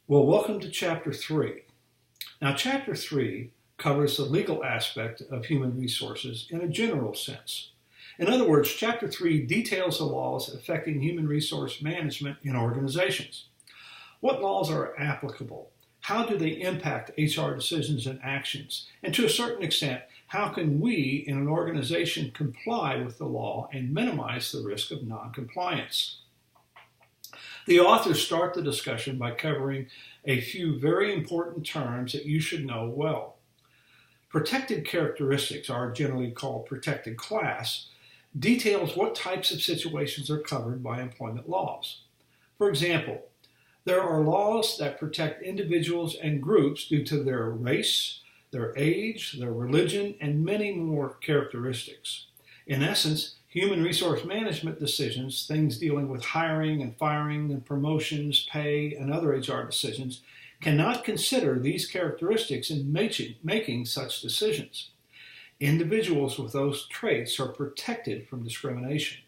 Well, welcome to Chapter 3. Now, Chapter 3 covers the legal aspect of human resources in a general sense. In other words, Chapter 3 details the laws affecting human resource management in organizations. What laws are applicable? How do they impact HR decisions and actions? And to a certain extent, how can we in an organization comply with the law and minimize the risk of noncompliance? The authors start the discussion by covering a few very important terms that you should know well. Protected characteristics, are generally called protected class, details what types of situations are covered by employment laws. For example, there are laws that protect individuals and groups due to their race, their age, their religion, and many more characteristics. In essence, human resource management decisions, things dealing with hiring and firing and promotions, pay, and other HR decisions, cannot consider these characteristics in making such decisions. Individuals with those traits are protected from discrimination.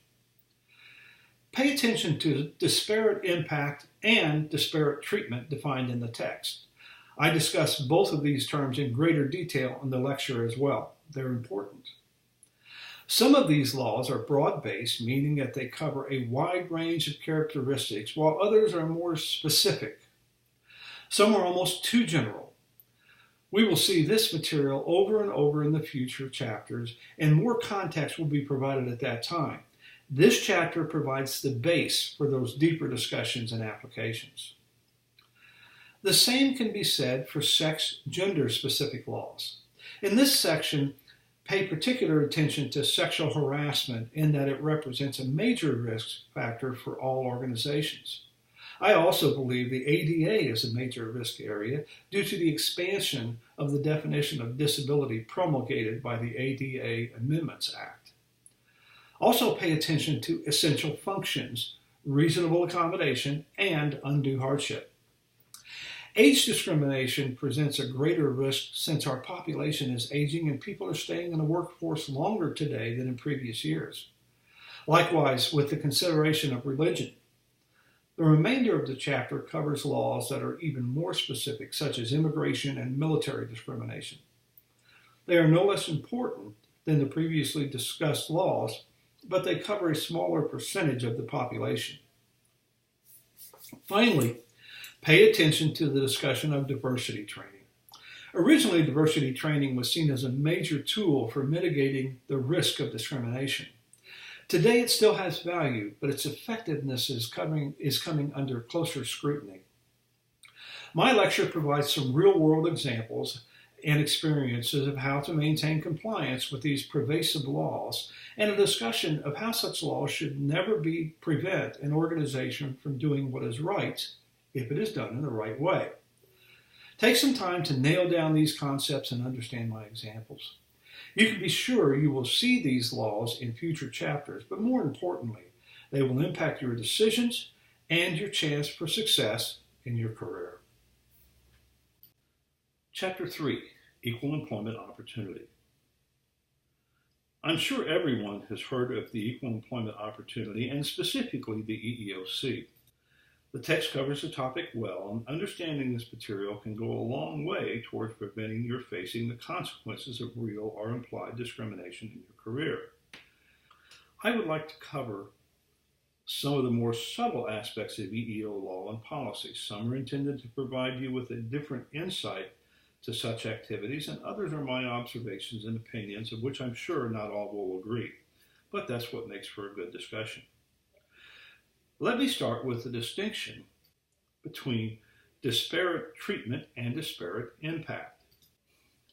Pay attention to disparate impact and disparate treatment defined in the text. I discuss both of these terms in greater detail in the lecture as well. They're important. Some of these laws are broad-based, meaning that they cover a wide range of characteristics, while others are more specific. Some are almost too general. We will see this material over and over in the future chapters, and more context will be provided at that time. This chapter provides the base for those deeper discussions and applications. The same can be said for sex, gender-specific laws. In this section, pay particular attention to sexual harassment in that it represents a major risk factor for all organizations. I also believe the ADA is a major risk area due to the expansion of the definition of disability promulgated by the ADA Amendments Act. Also pay attention to essential functions, reasonable accommodation, and undue hardship. Age discrimination presents a greater risk since our population is aging and people are staying in the workforce longer today than in previous years. Likewise, with the consideration of religion. The remainder of the chapter covers laws that are even more specific, such as immigration and military discrimination. They are no less important than the previously discussed laws, but they cover a smaller percentage of the population. Finally, pay attention to the discussion of diversity training. Originally, diversity training was seen as a major tool for mitigating the risk of discrimination. Today, it still has value, but its effectiveness is coming under closer scrutiny. My lecture provides some real-world examples and experiences of how to maintain compliance with these pervasive laws, and a discussion of how such laws should never prevent an organization from doing what is right if it is done in the right way. Take some time to nail down these concepts and understand my examples. You can be sure you will see these laws in future chapters, but more importantly, they will impact your decisions and your chance for success in your career. Chapter 3, Equal Employment Opportunity. I'm sure everyone has heard of the Equal Employment Opportunity and specifically the EEOC. The text covers the topic well, and understanding this material can go a long way towards preventing your facing the consequences of real or implied discrimination in your career. I would like to cover some of the more subtle aspects of EEO law and policy. Some are intended to provide you with a different insight to such activities, and others are my observations and opinions, of which I'm sure not all will agree. But that's what makes for a good discussion. Let me start with the distinction between disparate treatment and disparate impact.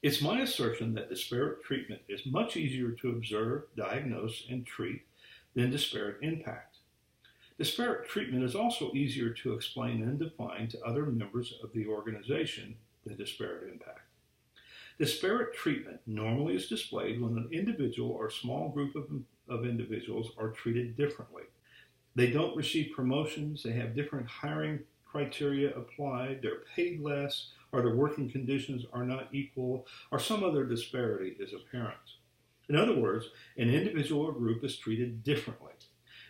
It's my assertion that disparate treatment is much easier to observe, diagnose, and treat than disparate impact. Disparate treatment is also easier to explain and define to other members of the organization than disparate impact. Disparate treatment normally is displayed when an individual or small group of individuals are treated differently. They don't receive promotions, they have different hiring criteria applied, they're paid less, or their working conditions are not equal, or some other disparity is apparent. In other words, an individual or group is treated differently.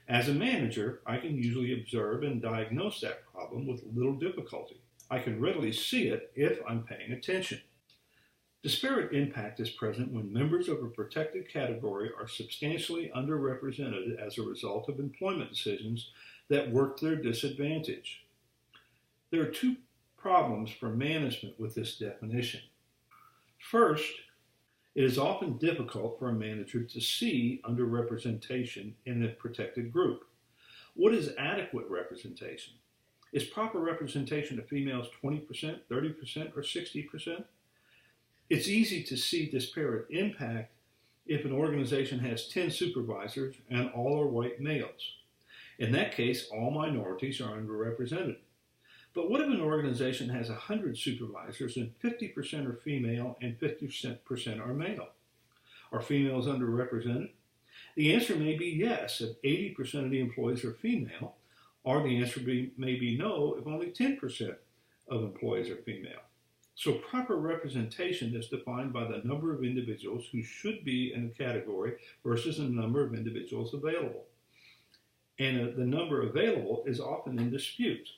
As a manager, I can usually observe and diagnose that problem with little difficulty. I can readily see it if I'm paying attention. Disparate impact is present when members of a protected category are substantially underrepresented as a result of employment decisions that work to their disadvantage. There are two problems for management with this definition. First, it is often difficult for a manager to see underrepresentation in a protected group. What is adequate representation? Is proper representation of females 20%, 30%, or 60%? It's easy to see disparate impact if an organization has 10 supervisors and all are white males. In that case, all minorities are underrepresented. But what if an organization has 100 supervisors and 50% are female and 50% are male? Are females underrepresented? The answer may be yes if 80% of the employees are female, or the answer may be no if only 10% of employees are female. So proper representation is defined by the number of individuals who should be in a category versus the number of individuals available. And the number available is often in dispute.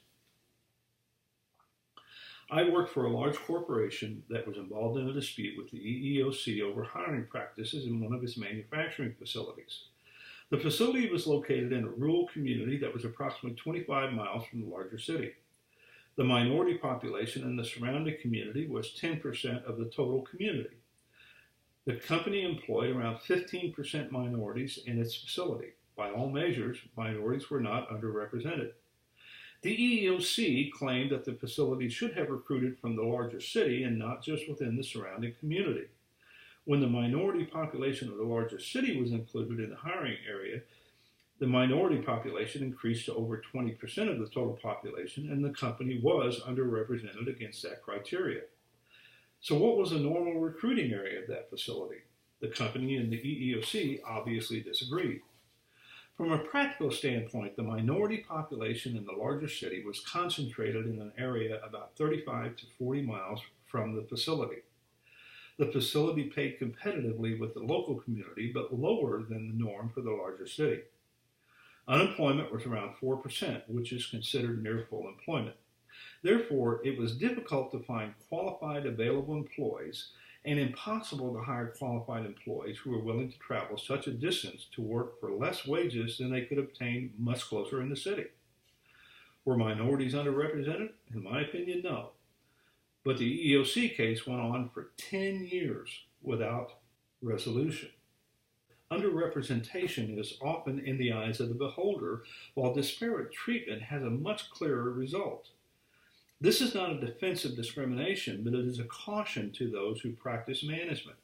I worked for a large corporation that was involved in a dispute with the EEOC over hiring practices in one of its manufacturing facilities. The facility was located in a rural community that was approximately 25 miles from the larger city. The minority population in the surrounding community was 10% of the total community. The company employed around 15% minorities in its facility. By all measures, minorities were not underrepresented. The EEOC claimed that the facility should have recruited from the larger city and not just within the surrounding community. When the minority population of the larger city was included in the hiring area, the minority population increased to over 20% of the total population, and the company was underrepresented against that criteria. So what was the normal recruiting area of that facility? The company and the EEOC obviously disagreed. From a practical standpoint, the minority population in the larger city was concentrated in an area about 35 to 40 miles from the facility. The facility paid competitively with the local community, but lower than the norm for the larger city. Unemployment was around 4%, which is considered near full employment. Therefore, it was difficult to find qualified available employees and impossible to hire qualified employees who were willing to travel such a distance to work for less wages than they could obtain much closer in the city. Were minorities underrepresented? In my opinion, no. But the EEOC case went on for 10 years without resolution. Underrepresentation is often in the eyes of the beholder, while disparate treatment has a much clearer result. This is not a defense of discrimination, but it is a caution to those who practice management.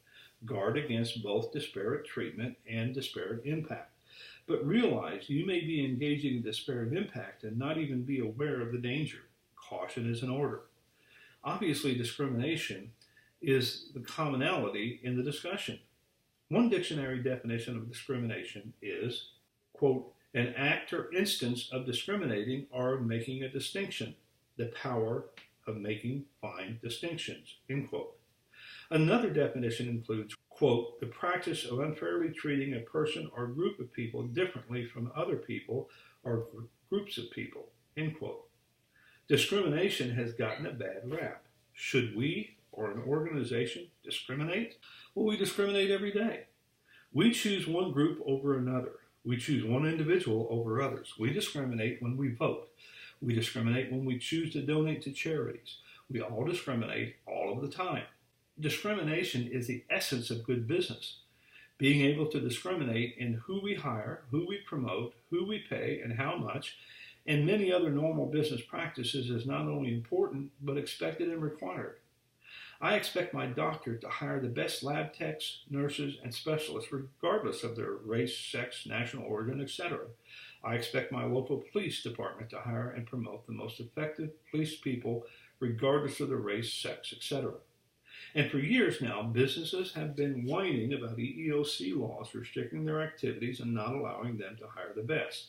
Guard against both disparate treatment and disparate impact. But realize you may be engaging in disparate impact and not even be aware of the danger. Caution is in order. Obviously, discrimination is the commonality in the discussion. One dictionary definition of discrimination is, quote, an act or instance of discriminating or of making a distinction, the power of making fine distinctions, end quote. Another definition includes, quote, the practice of unfairly treating a person or group of people differently from other people or groups of people, end quote. Discrimination has gotten a bad rap. Should we or an organization discriminate? Well, we discriminate every day. We choose one group over another. We choose one individual over others. We discriminate when we vote. We discriminate when we choose to donate to charities. We all discriminate all of the time. Discrimination is the essence of good business. Being able to discriminate in who we hire, who we promote, who we pay, and how much, and many other normal business practices is not only important, but expected and required. I expect my doctor to hire the best lab techs, nurses, and specialists regardless of their race, sex, national origin, etc. I expect my local police department to hire and promote the most effective police people regardless of their race, sex, etc. And for years now, businesses have been whining about EEOC laws restricting their activities and not allowing them to hire the best.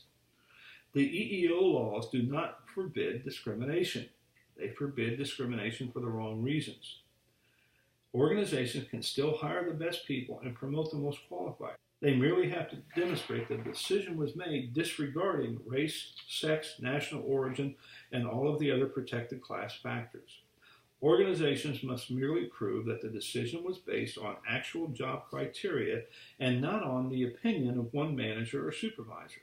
The EEO laws do not forbid discrimination. They forbid discrimination for the wrong reasons. Organizations can still hire the best people and promote the most qualified. They merely have to demonstrate that the decision was made disregarding race, sex, national origin, and all of the other protected class factors. Organizations must merely prove that the decision was based on actual job criteria and not on the opinion of one manager or supervisor.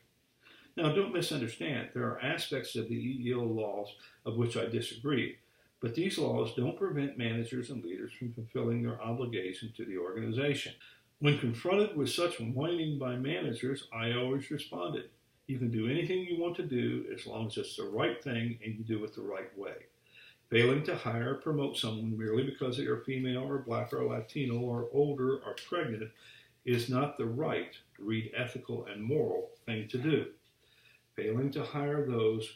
Now, don't misunderstand. There are aspects of the EEO laws of which I disagree, but these laws don't prevent managers and leaders from fulfilling their obligation to the organization. When confronted with such whining by managers, I always responded, you can do anything you want to do as long as it's the right thing and you do it the right way. Failing to hire or promote someone merely because they are female or black or Latino or older or pregnant is not the right, read ethical and moral, thing to do. Failing to hire those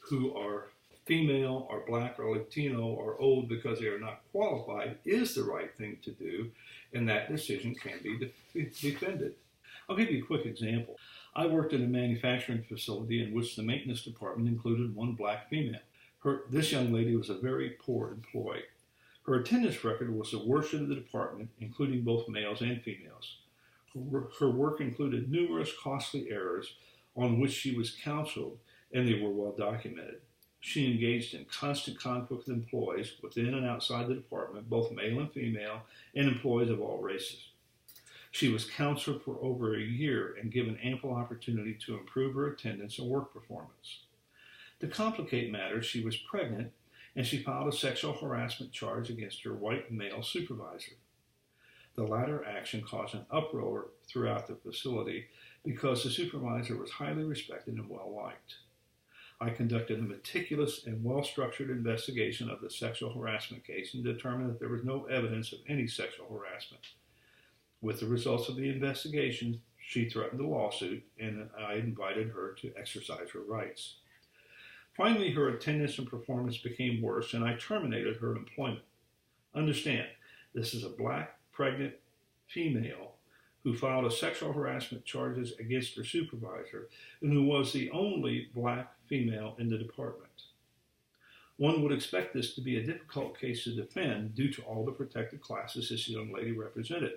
who are female or black or Latino or old because they are not qualified is the right thing to do, and that decision can be defended. I'll give you a quick example. I worked in a manufacturing facility in which the maintenance department included one black female. This young lady was a very poor employee. Her attendance record was the worst in the department, including both males and females. Her work included numerous costly errors on which she was counseled, and they were well documented. She engaged in constant conflict with employees within and outside the department, both male and female, and employees of all races. She was counseled for over a year and given ample opportunity to improve her attendance and work performance. To complicate matters, she was pregnant, and she filed a sexual harassment charge against her white male supervisor. The latter action caused an uproar throughout the facility because the supervisor was highly respected and well-liked. I conducted a meticulous and well-structured investigation of the sexual harassment case and determined that there was no evidence of any sexual harassment. With the results of the investigation, she threatened a lawsuit, and I invited her to exercise her rights. Finally, her attendance and performance became worse, and I terminated her employment. Understand, this is a black, pregnant female who filed a sexual harassment charges against her supervisor and who was the only black female in the department. One would expect this to be a difficult case to defend due to all the protected classes this young lady represented.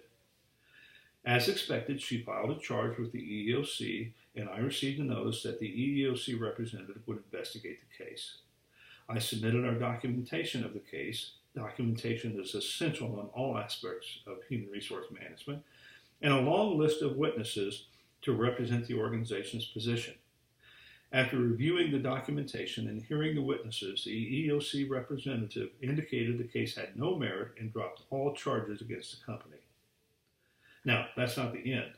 As expected, she filed a charge with the EEOC, and I received a notice that the EEOC representative would investigate the case. I submitted our documentation of the case. Documentation is essential in all aspects of human resource management, and a long list of witnesses to represent the organization's position. After reviewing the documentation and hearing the witnesses, the EEOC representative indicated the case had no merit and dropped all charges against the company. Now, that's not the end.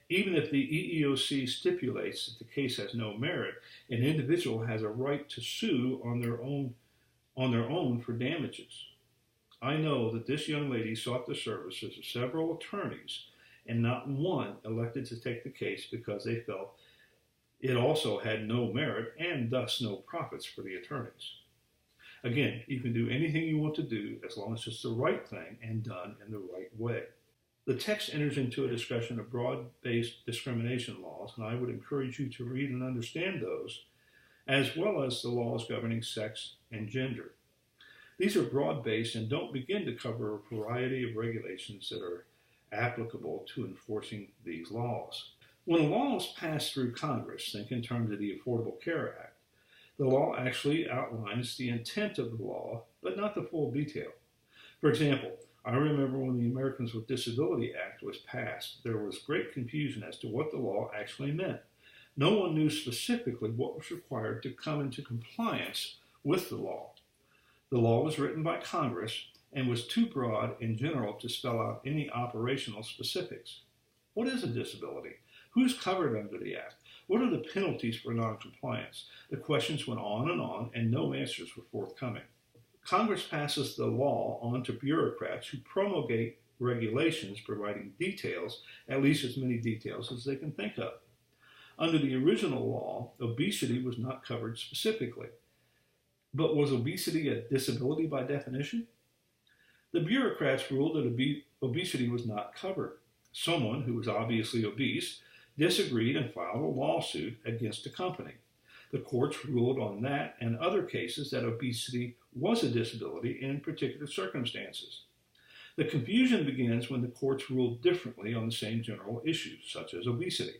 Even if the EEOC stipulates that the case has no merit, an individual has a right to sue on their own for damages. I know that this young lady sought the services of several attorneys, and not one elected to take the case because they felt it also had no merit and thus no profits for the attorneys. Again, you can do anything you want to do as long as it's the right thing and done in the right way. The text enters into a discussion of broad-based discrimination laws, and I would encourage you to read and understand those, as well as the laws governing sex and gender. These are broad-based and don't begin to cover a variety of regulations that are applicable to enforcing these laws. When a law is passed through Congress, think in terms of the Affordable Care Act, the law actually outlines the intent of the law, but not the full detail. For example, I remember when the Americans with Disability Act was passed, there was great confusion as to what the law actually meant. No one knew specifically what was required to come into compliance with the law. The law was written by Congress and was too broad in general to spell out any operational specifics. What is a disability? Who's covered under the Act? What are the penalties for noncompliance? The questions went on, and no answers were forthcoming. Congress passes the law on to bureaucrats who promulgate regulations providing details, at least as many details as they can think of. Under the original law, obesity was not covered specifically. But was obesity a disability by definition? The bureaucrats ruled that obesity was not covered. Someone who was obviously obese disagreed and filed a lawsuit against a company. The courts ruled on that and other cases that obesity was a disability in particular circumstances. The confusion begins when the courts rule differently on the same general issues, such as obesity.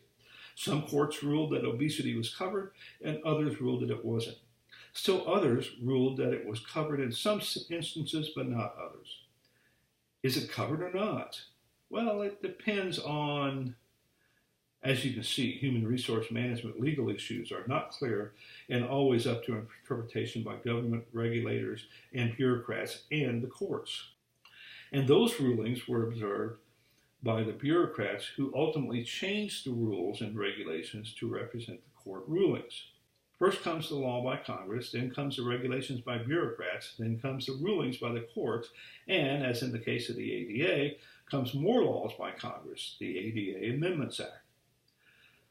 Some courts ruled that obesity was covered, and others ruled that it wasn't. Still others ruled that it was covered in some instances, but not others. Is it covered or not? Well, it depends on, as you can see, human resource management legal issues are not clear and always up to interpretation by government regulators and bureaucrats and the courts. And those rulings were observed by the bureaucrats who ultimately changed the rules and regulations to represent the court rulings. First comes the law by Congress, then comes the regulations by bureaucrats, then comes the rulings by the courts, and, as in the case of the ADA, comes more laws by Congress, the ADA Amendments Act.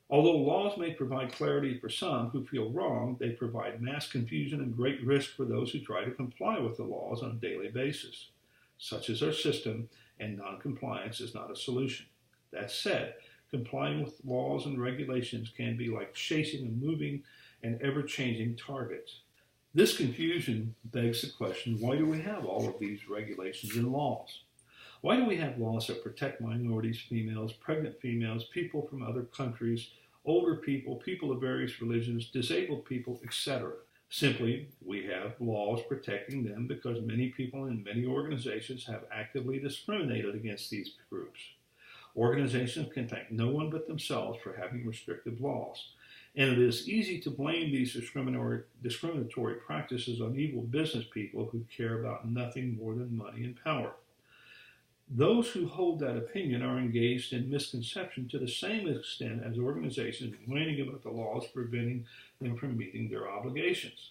Although laws may provide clarity for some who feel wrong, they provide mass confusion and great risk for those who try to comply with the laws on a daily basis. Such is our system, and noncompliance is not a solution. That said, complying with laws and regulations can be like chasing a moving and ever-changing target. This confusion begs the question, why do we have all of these regulations and laws? Why do we have laws that protect minorities, females, pregnant females, people from other countries, older people, people of various religions, disabled people, etc.? Simply, we have laws protecting them because many people and many organizations have actively discriminated against these groups. Organizations can thank no one but themselves for having restrictive laws. And it is easy to blame these discriminatory practices on evil business people who care about nothing more than money and power. Those who hold that opinion are engaged in misconception to the same extent as organizations whining about the laws preventing them from meeting their obligations.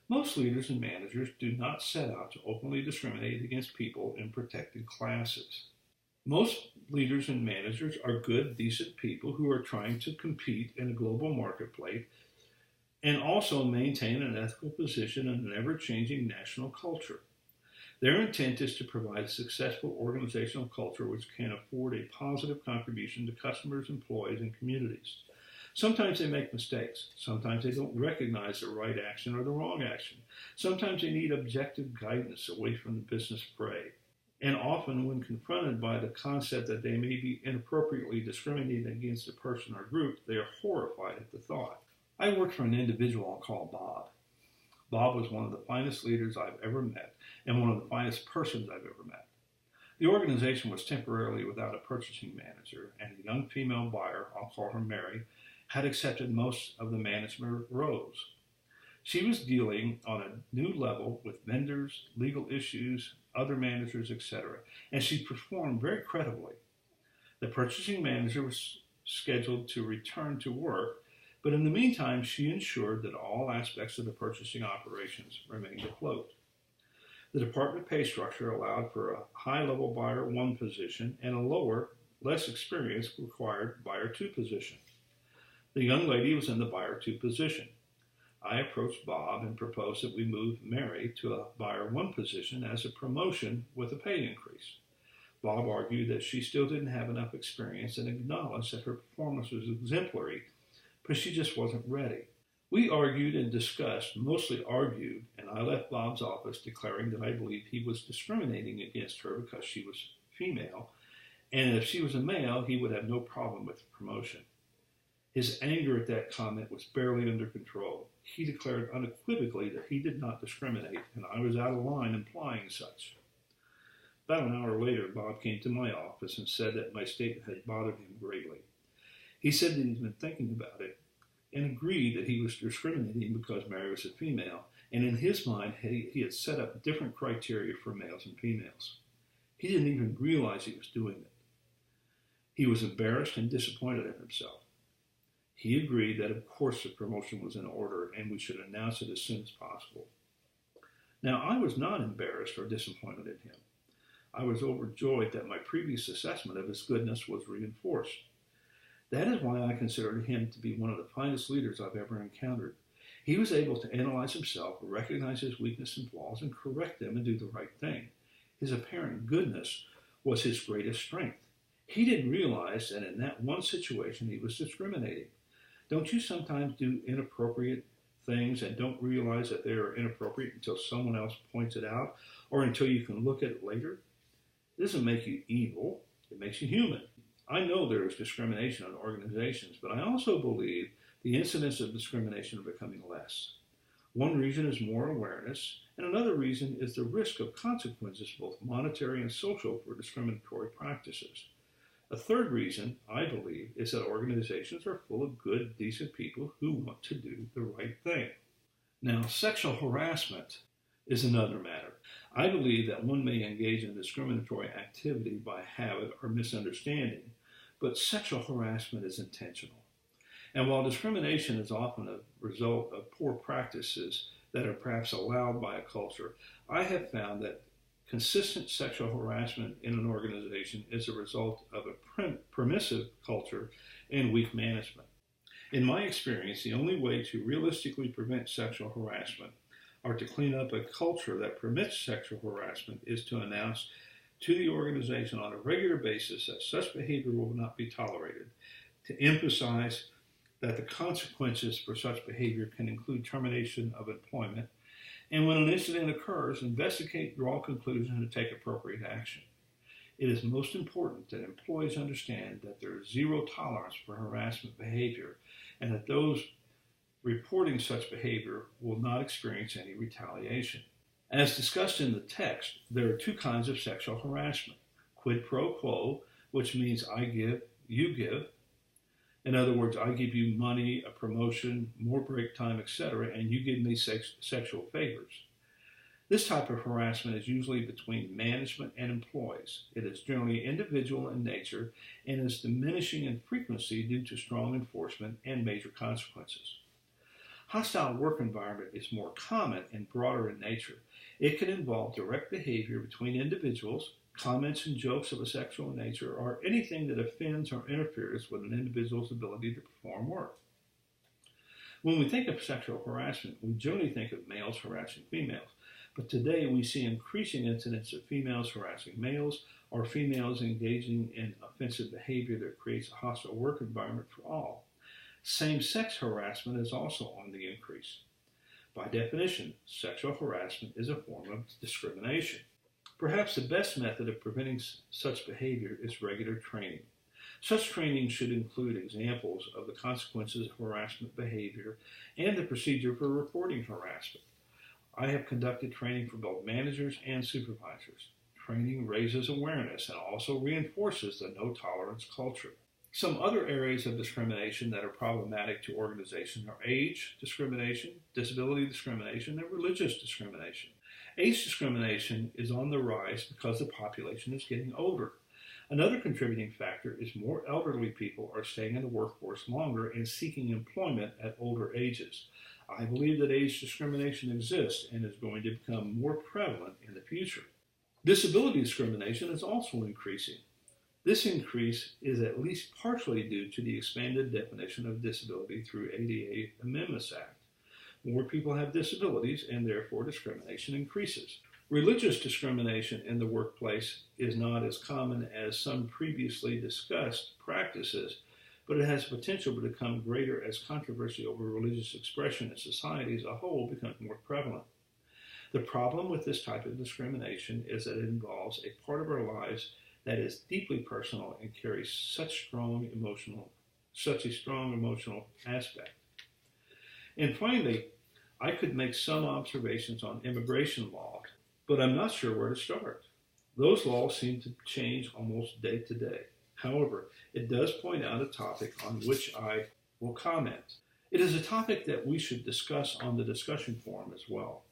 Most leaders and managers do not set out to openly discriminate against people in protected classes. Most leaders and managers are good, decent people who are trying to compete in a global marketplace and also maintain an ethical position in an ever-changing national culture. Their intent is to provide a successful organizational culture which can afford a positive contribution to customers, employees, and communities. Sometimes they make mistakes. Sometimes they don't recognize the right action or the wrong action. Sometimes they need objective guidance away from the business fray. And often when confronted by the concept that they may be inappropriately discriminating against a person or group, they are horrified at the thought. I worked for an individual I'll call Bob. Bob was one of the finest leaders I've ever met and one of the finest persons I've ever met. The organization was temporarily without a purchasing manager, and a young female buyer, I'll call her Mary, had accepted most of the management roles. She was dealing on a new level with vendors, legal issues, other managers, etc., and she performed very credibly. The purchasing manager was scheduled to return to work, but in the meantime, she ensured that all aspects of the purchasing operations remained afloat. The department pay structure allowed for a high-level Buyer 1 position and a lower, less experienced required Buyer 2 position. The young lady was in the Buyer 2 position. I approached Bob and proposed that we move Mary to a Buyer 1 position as a promotion with a pay increase. Bob argued that she still didn't have enough experience and acknowledged that her performance was exemplary, but she just wasn't ready. We argued and discussed, mostly argued, and I left Bob's office declaring that I believed he was discriminating against her because she was female, and if she was a male, he would have no problem with the promotion. His anger at that comment was barely under control. He declared unequivocally that he did not discriminate, and I was out of line implying such. About an hour later, Bob came to my office and said that my statement had bothered him greatly. He said that he'd been thinking about it and agreed that he was discriminating because Mary was a female, and in his mind, he had set up different criteria for males and females. He didn't even realize he was doing it. He was embarrassed and disappointed in himself. He agreed that, of course, the promotion was in order and we should announce it as soon as possible. Now, I was not embarrassed or disappointed in him. I was overjoyed that my previous assessment of his goodness was reinforced. That is why I considered him to be one of the finest leaders I've ever encountered. He was able to analyze himself, recognize his weaknesses and flaws, and correct them and do the right thing. His apparent goodness was his greatest strength. He didn't realize that in that one situation he was discriminating. Don't you sometimes do inappropriate things and don't realize that they are inappropriate until someone else points it out or until you can look at it later? It doesn't make you evil, it makes you human. I know there is discrimination in organizations, but I also believe the incidents of discrimination are becoming less. One reason is more awareness, and another reason is the risk of consequences, both monetary and social, for discriminatory practices. A third reason, I believe, is that organizations are full of good, decent people who want to do the right thing. Now, sexual harassment is another matter. I believe that one may engage in discriminatory activity by habit or misunderstanding, but sexual harassment is intentional. And while discrimination is often a result of poor practices that are perhaps allowed by a culture, I have found that consistent sexual harassment in an organization is a result of a permissive culture and weak management. In my experience, the only way to realistically prevent sexual harassment or to clean up a culture that permits sexual harassment is to announce to the organization on a regular basis that such behavior will not be tolerated, to emphasize that the consequences for such behavior can include termination of employment, and when an incident occurs, investigate, draw conclusions, and take appropriate action. It is most important that employees understand that there is zero tolerance for harassment behavior and that those reporting such behavior will not experience any retaliation. As discussed in the text, there are two kinds of sexual harassment: quid pro quo, which means I give, you give. In other words, I give you money, a promotion, more break time, etc., and you give me sexual favors. This type of harassment is usually between management and employees. It is generally individual in nature and is diminishing in frequency due to strong enforcement and major consequences. Hostile work environment is more common and broader in nature. It can involve direct behavior between individuals, comments and jokes of a sexual nature, or anything that offends or interferes with an individual's ability to perform work. When we think of sexual harassment, we generally think of males harassing females, but today we see increasing incidents of females harassing males or females engaging in offensive behavior that creates a hostile work environment for all. Same-sex harassment is also on the increase. By definition, sexual harassment is a form of discrimination. Perhaps the best method of preventing such behavior is regular training. Such training should include examples of the consequences of harassment behavior and the procedure for reporting harassment. I have conducted training for both managers and supervisors. Training raises awareness and also reinforces the no-tolerance culture. Some other areas of discrimination that are problematic to organizations are age discrimination, disability discrimination, and religious discrimination. Age discrimination is on the rise because the population is getting older. Another contributing factor is more elderly people are staying in the workforce longer and seeking employment at older ages. I believe that age discrimination exists and is going to become more prevalent in the future. Disability discrimination is also increasing. This increase is at least partially due to the expanded definition of disability through ADA Amendments Act. More people have disabilities and therefore discrimination increases. Religious discrimination in the workplace is not as common as some previously discussed practices, but it has potential to become greater as controversy over religious expression in society as a whole becomes more prevalent. The problem with this type of discrimination is that it involves a part of our lives that is deeply personal and carries such a strong emotional aspect. And finally, I could make some observations on immigration law, but I'm not sure where to start. Those laws seem to change almost day to day. However, it does point out a topic on which I will comment. It is a topic that we should discuss on the discussion forum as well.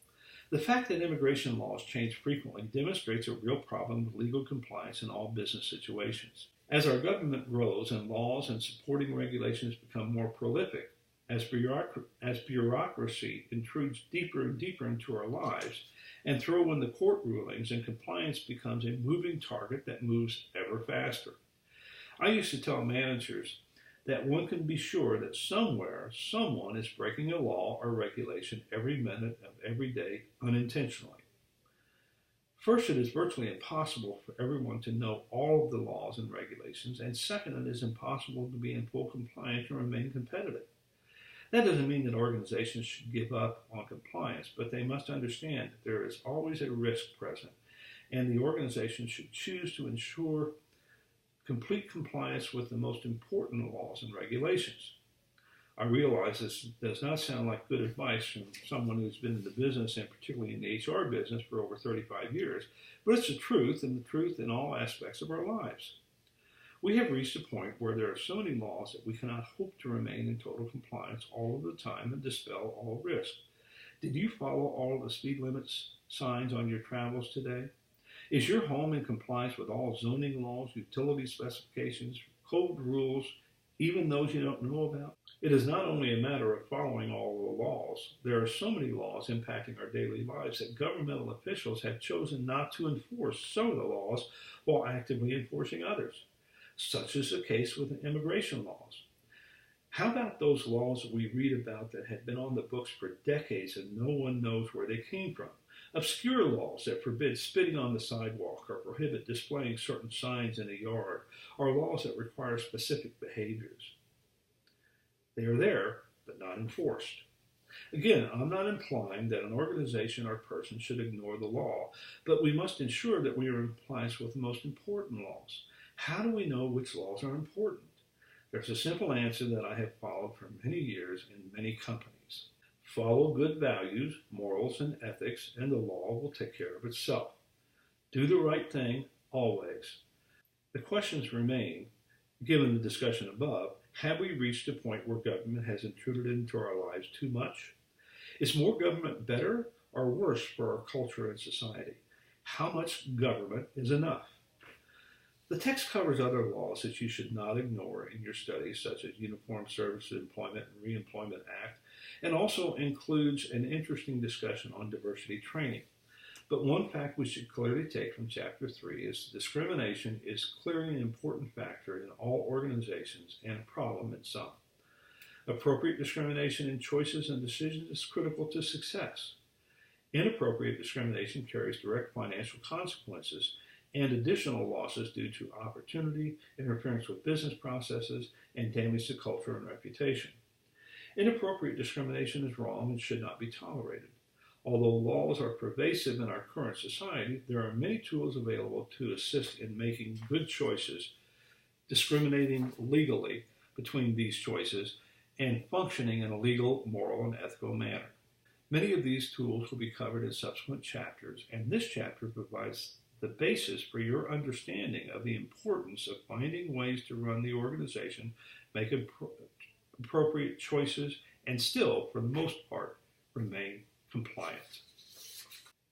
The fact that immigration laws change frequently demonstrates a real problem with legal compliance in all business situations. As our government grows and laws and supporting regulations become more prolific, as bureaucracy intrudes deeper and deeper into our lives, and throw in the court rulings, and compliance becomes a moving target that moves ever faster. I used to tell managers that one can be sure that somewhere someone is breaking a law or regulation every minute of every day unintentionally. First, it is virtually impossible for everyone to know all of the laws and regulations, and second, it is impossible to be in full compliance and remain competitive. That doesn't mean that organizations should give up on compliance, but they must understand that there is always a risk present, and the organization should choose to ensure complete compliance with the most important laws and regulations. I realize this does not sound like good advice from someone who's been in the business, and particularly in the HR business, for over 35 years, but it's the truth, and the truth in all aspects of our lives. We have reached a point where there are so many laws that we cannot hope to remain in total compliance all of the time and dispel all risk. Did you follow all of the speed limits signs on your travels today? Is your home in compliance with all zoning laws, utility specifications, code rules, even those you don't know about? It is not only a matter of following all the laws. There are so many laws impacting our daily lives that governmental officials have chosen not to enforce some of the laws while actively enforcing others. Such is the case with immigration laws. How about those laws that we read about that have been on the books for decades and no one knows where they came from? Obscure laws that forbid spitting on the sidewalk or prohibit displaying certain signs in a yard, or laws that require specific behaviors. They are there, but not enforced. Again, I'm not implying that an organization or person should ignore the law, but we must ensure that we are in compliance with the most important laws. How do we know which laws are important? There's a simple answer that I have followed for many years in many companies. Follow good values, morals, and ethics, and the law will take care of itself. Do the right thing, always. The questions remain, given the discussion above, have we reached a point where government has intruded into our lives too much? Is more government better or worse for our culture and society? How much government is enough? The text covers other laws that you should not ignore in your studies, such as Uniform Service Employment and Reemployment Act, and also includes an interesting discussion on diversity training. But one fact we should clearly take from Chapter 3 is discrimination is clearly an important factor in all organizations and a problem in some. Appropriate discrimination in choices and decisions is critical to success. Inappropriate discrimination carries direct financial consequences and additional losses due to opportunity, interference with business processes, and damage to culture and reputation. Inappropriate discrimination is wrong and should not be tolerated. Although laws are pervasive in our current society, there are many tools available to assist in making good choices, discriminating legally between these choices, and functioning in a legal, moral, and ethical manner. Many of these tools will be covered in subsequent chapters, and this chapter provides the basis for your understanding of the importance of finding ways to run the organization, make appropriate choices, and still, for the most part, remain compliant.